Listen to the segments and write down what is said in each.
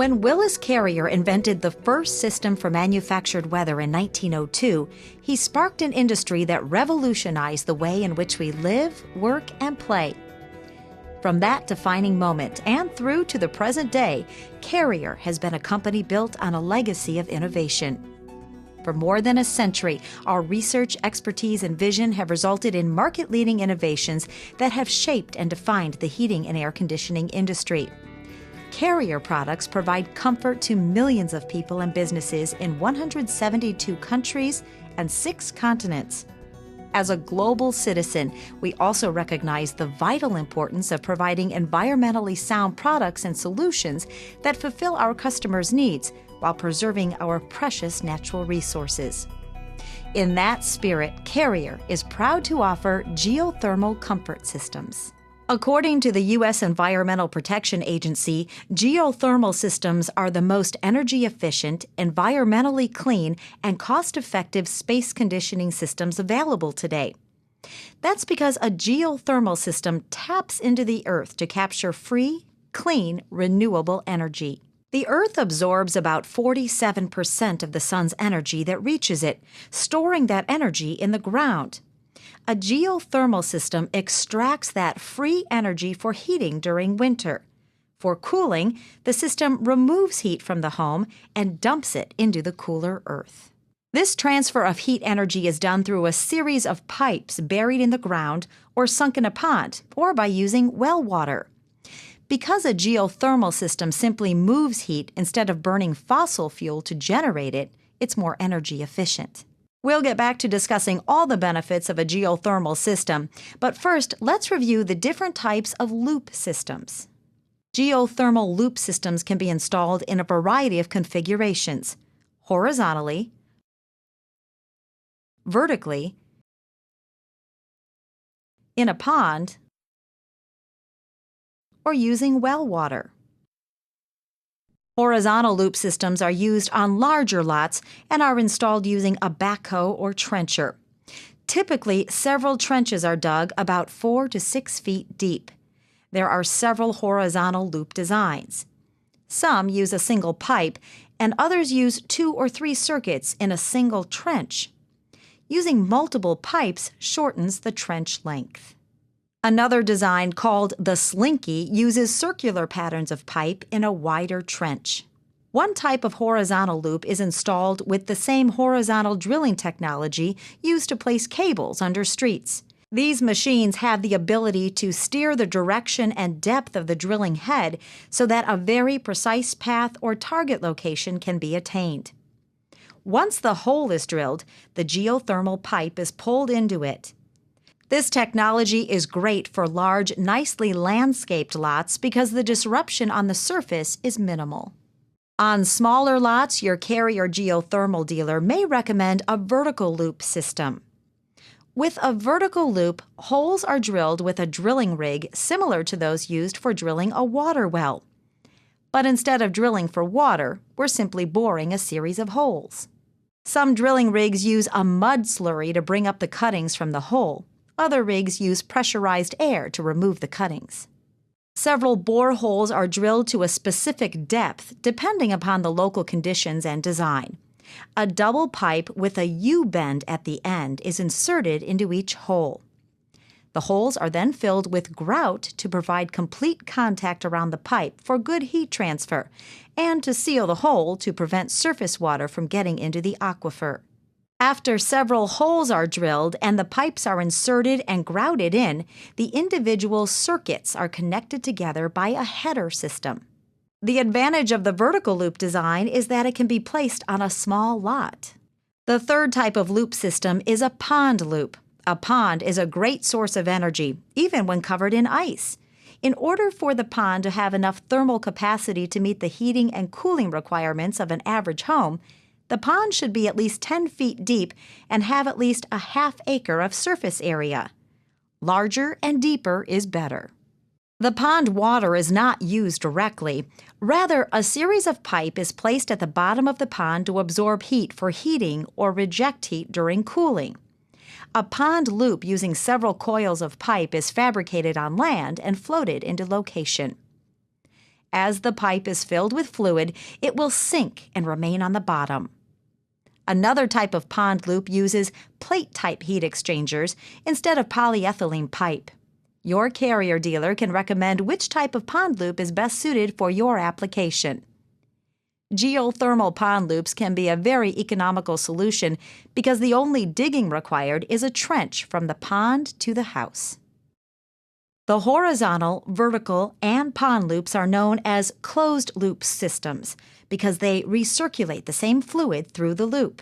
When Willis Carrier invented the first system for manufactured weather in 1902, he sparked an industry that revolutionized the way in which we live, work, and play. From that defining moment and through to the present day, Carrier has been a company built on a legacy of innovation. For more than a century, our research, expertise, and vision have resulted in market-leading innovations that have shaped and defined the heating and air conditioning industry. Carrier products provide comfort to millions of people and businesses in 172 countries and 6 continents. As a global citizen, we also recognize the vital importance of providing environmentally sound products and solutions that fulfill our customers' needs while preserving our precious natural resources. In that spirit, Carrier is proud to offer Geo Thermal comfort systems. According to the U.S. Environmental Protection Agency, geothermal systems are the most energy-efficient, environmentally clean, and cost-effective space conditioning systems available today. That's because a geothermal system taps into the Earth to capture free, clean, renewable energy. The Earth absorbs about 47% of the sun's energy that reaches it, storing that energy in the ground. A geothermal system extracts that free energy for heating during winter. For cooling, the system removes heat from the home and dumps it into the cooler earth. This transfer of heat energy is done through a series of pipes buried in the ground or sunk in a pond, or by using well water. Because a geothermal system simply moves heat instead of burning fossil fuel to generate it, it's more energy efficient. We'll get back to discussing all the benefits of a geothermal system, but first, let's review the different types of loop systems. Geothermal loop systems can be installed in a variety of configurations: horizontally, vertically, in a pond, or using well water. Horizontal loop systems are used on larger lots and are installed using a backhoe or trencher. Typically, several trenches are dug about 4 to 6 feet deep. There are several horizontal loop designs. Some use a single pipe, and others use 2 or 3 circuits in a single trench. Using multiple pipes shortens the trench length. Another design, called the slinky, uses circular patterns of pipe in a wider trench. One type of horizontal loop is installed with the same horizontal drilling technology used to place cables under streets. These machines have the ability to steer the direction and depth of the drilling head so that a very precise path or target location can be attained. Once the hole is drilled, the geothermal pipe is pulled into it. This technology is great for large, nicely landscaped lots because the disruption on the surface is minimal. On smaller lots, your Carrier geothermal dealer may recommend a vertical loop system. With a vertical loop, holes are drilled with a drilling rig similar to those used for drilling a water well. But instead of drilling for water, we're simply boring a series of holes. Some drilling rigs use a mud slurry to bring up the cuttings from the hole. Other rigs use pressurized air to remove the cuttings. Several bore holes are drilled to a specific depth depending upon the local conditions and design. A double pipe with a U-bend at the end is inserted into each hole. The holes are then filled with grout to provide complete contact around the pipe for good heat transfer, and to seal the hole to prevent surface water from getting into the aquifer. After several holes are drilled and the pipes are inserted and grouted in, the individual circuits are connected together by a header system. The advantage of the vertical loop design is that it can be placed on a small lot. The third type of loop system is a pond loop. A pond is a great source of energy, even when covered in ice. In order for the pond to have enough thermal capacity to meet the heating and cooling requirements of an average home, the pond should be at least 10 feet deep and have at least a half acre of surface area. Larger and deeper is better. The pond water is not used directly. Rather, a series of pipe is placed at the bottom of the pond to absorb heat for heating or reject heat during cooling. A pond loop using several coils of pipe is fabricated on land and floated into location. As the pipe is filled with fluid, it will sink and remain on the bottom. Another type of pond loop uses plate-type heat exchangers instead of polyethylene pipe. Your carrier dealer can recommend which type of pond loop is best suited for your application. Geothermal pond loops can be a very economical solution because the only digging required is a trench from the pond to the house. The horizontal, vertical, and pond loops are known as closed-loop systems because they recirculate the same fluid through the loop.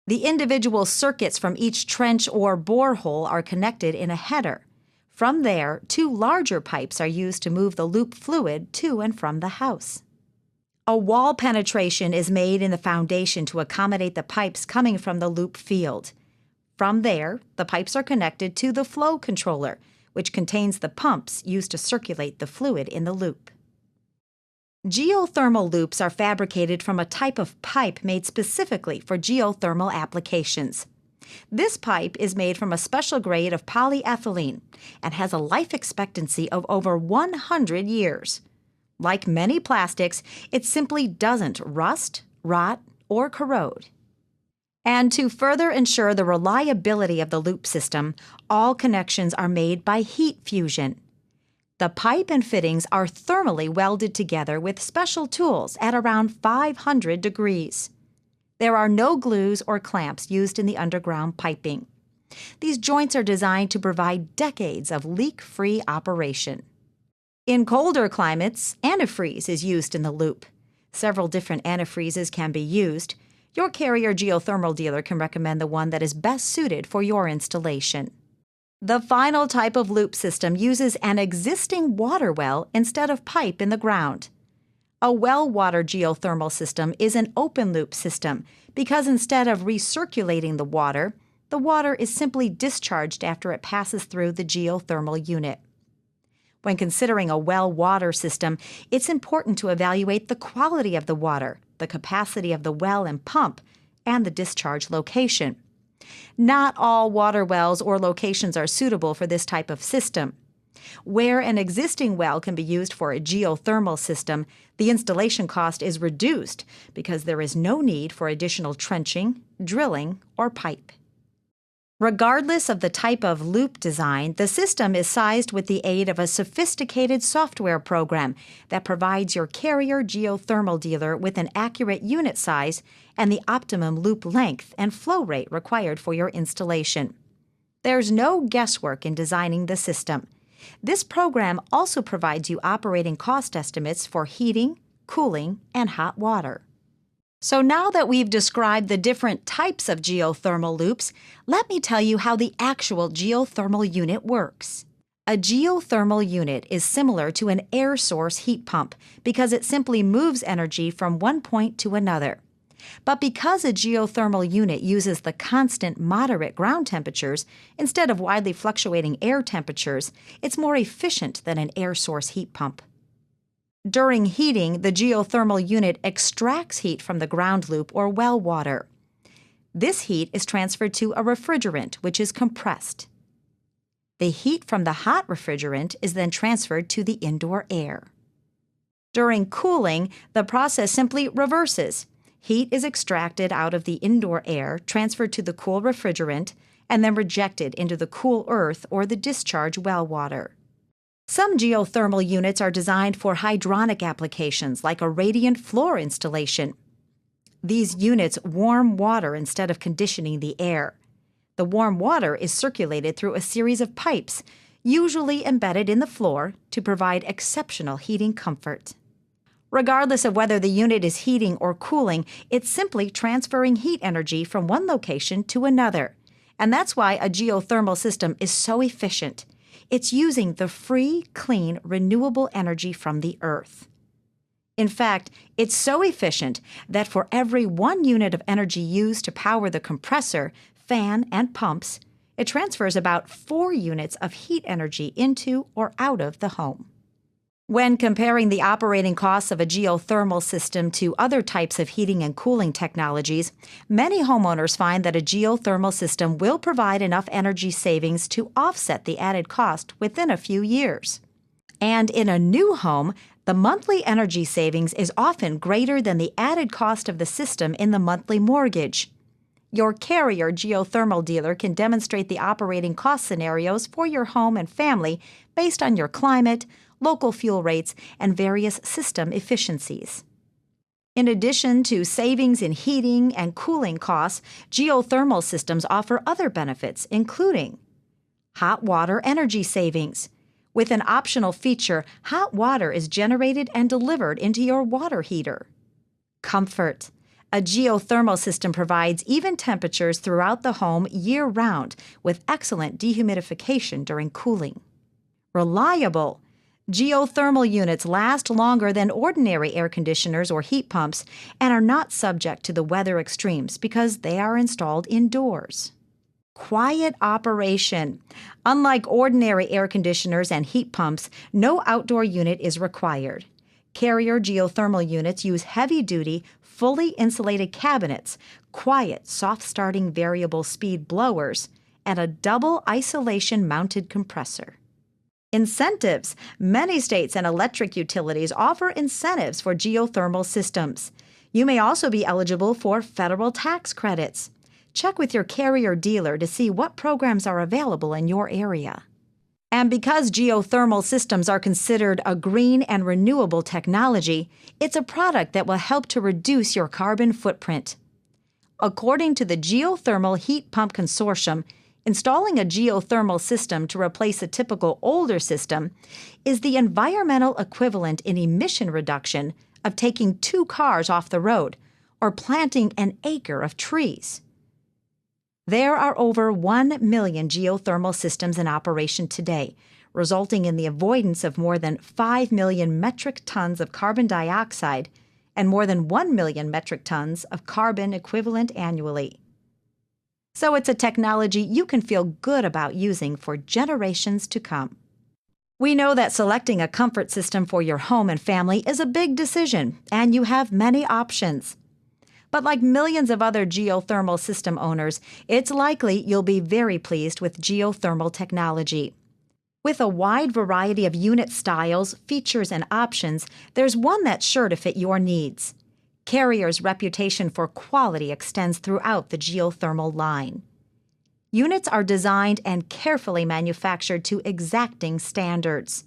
The individual circuits from each trench or borehole are connected in a header. From there, two larger pipes are used to move the loop fluid to and from the house. A wall penetration is made in the foundation to accommodate the pipes coming from the loop field. From there, the pipes are connected to the flow controller, which contains the pumps used to circulate the fluid in the loop. Geothermal loops are fabricated from a type of pipe made specifically for geothermal applications. This pipe is made from a special grade of polyethylene and has a life expectancy of over 100 years. Like many plastics, it simply doesn't rust, rot, or corrode. And to further ensure the reliability of the loop system, all connections are made by heat fusion. The pipe and fittings are thermally welded together with special tools at around 500 degrees. There are no glues or clamps used in the underground piping. These joints are designed to provide decades of leak-free operation. In colder climates, antifreeze is used in the loop. Several different antifreezes can be used. Your carrier geothermal dealer can recommend the one that is best suited for your installation. The final type of loop system uses an existing water well instead of pipe in the ground. A well water geothermal system is an open loop system because instead of recirculating the water is simply discharged after it passes through the geothermal unit. When considering a well water system, it's important to evaluate the quality of the water, the capacity of the well and pump, and the discharge location. Not all water wells or locations are suitable for this type of system. Where an existing well can be used for a geothermal system, the installation cost is reduced because there is no need for additional trenching, drilling, or pipe. Regardless of the type of loop design, the system is sized with the aid of a sophisticated software program that provides your carrier geothermal dealer with an accurate unit size and the optimum loop length and flow rate required for your installation. There's no guesswork in designing the system. This program also provides you operating cost estimates for heating, cooling, and hot water. So now that we've described the different types of geothermal loops, let me tell you how the actual geothermal unit works. A geothermal unit is similar to an air source heat pump because it simply moves energy from one point to another. But because a geothermal unit uses the constant moderate ground temperatures instead of widely fluctuating air temperatures, it's more efficient than an air source heat pump. During heating, the geothermal unit extracts heat from the ground loop or well water. This heat is transferred to a refrigerant, which is compressed. The heat from the hot refrigerant is then transferred to the indoor air. During cooling, the process simply reverses. Heat is extracted out of the indoor air, transferred to the cool refrigerant, and then rejected into the cool earth or the discharge well water. Some geothermal units are designed for hydronic applications, like a radiant floor installation. These units warm water instead of conditioning the air. The warm water is circulated through a series of pipes, usually embedded in the floor, to provide exceptional heating comfort. Regardless of whether the unit is heating or cooling, it's simply transferring heat energy from one location to another. And that's why a geothermal system is so efficient. It's using the free, clean, renewable energy from the earth. In fact, it's so efficient that for every 1 unit of energy used to power the compressor, fan, and pumps, it transfers about 4 units of heat energy into or out of the home. When comparing the operating costs of a geothermal system to other types of heating and cooling technologies, many homeowners find that a geothermal system will provide enough energy savings to offset the added cost within a few years. And in a new home, The monthly energy savings is often greater than the added cost of the system in the monthly mortgage. Your Carrier Geo Thermal dealer can demonstrate the operating cost scenarios for your home and family based on your climate, local fuel rates, and various system efficiencies. In addition to savings in heating and cooling costs, geothermal systems offer other benefits, including hot water energy savings. With an optional feature, hot water is generated and delivered into your water heater. Comfort. A geothermal system provides even temperatures throughout the home year-round with excellent dehumidification during cooling. Reliable. Geothermal units last longer than ordinary air conditioners or heat pumps and are not subject to the weather extremes because they are installed indoors. Quiet operation. Unlike ordinary air conditioners and heat pumps, no outdoor unit is required. Carrier geothermal units use heavy-duty, fully insulated cabinets, quiet, soft-starting variable speed blowers, and a double isolation-mounted compressor. Incentives. Many states and electric utilities offer incentives for geothermal systems. You may also be eligible for federal tax credits. Check with your Carrier dealer to see what programs are available in your area. And because geothermal systems are considered a green and renewable technology, it's a product that will help to reduce your carbon footprint. According to the Geothermal Heat Pump Consortium, installing a geothermal system to replace a typical older system is the environmental equivalent in emission reduction of taking 2 cars off the road or planting an acre of trees. There are over 1 million geothermal systems in operation today, resulting in the avoidance of more than 5 million metric tons of carbon dioxide and more than 1 million metric tons of carbon equivalent annually. So it's a technology you can feel good about using for generations to come. We know that selecting a comfort system for your home and family is a big decision, and you have many options. But like millions of other geothermal system owners, it's likely you'll be very pleased with geothermal technology. With a wide variety of unit styles, features, and options, there's one that's sure to fit your needs. Carrier's reputation for quality extends throughout the geothermal line. Units are designed and carefully manufactured to exacting standards.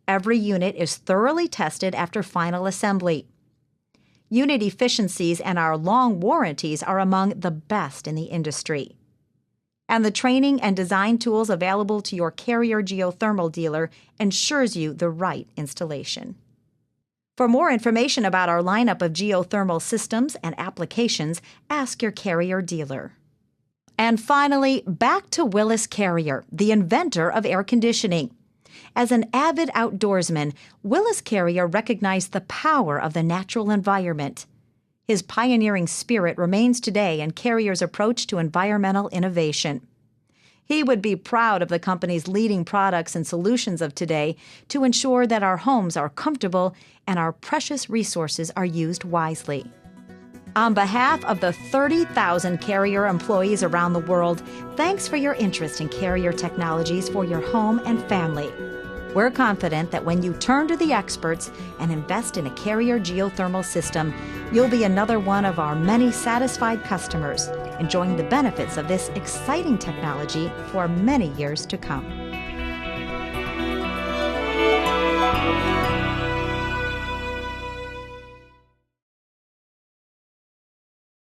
Every unit is thoroughly tested after final assembly. Unit efficiencies and our long warranties are among the best in the industry. And the training and design tools available to your Carrier geothermal dealer ensures you the right installation. For more information about our lineup of geothermal systems and applications, ask your Carrier dealer. And finally, back to Willis Carrier, the inventor of air conditioning. As an avid outdoorsman, Willis Carrier recognized the power of the natural environment. His pioneering spirit remains today in Carrier's approach to environmental innovation. He would be proud of the company's leading products and solutions of today to ensure that our homes are comfortable and our precious resources are used wisely. On behalf of the 30,000 Carrier employees around the world, thanks for your interest in Carrier technologies for your home and family. We're confident that when you turn to the experts and invest in a Carrier geothermal system, you'll be another one of our many satisfied customers, enjoying the benefits of this exciting technology for many years to come.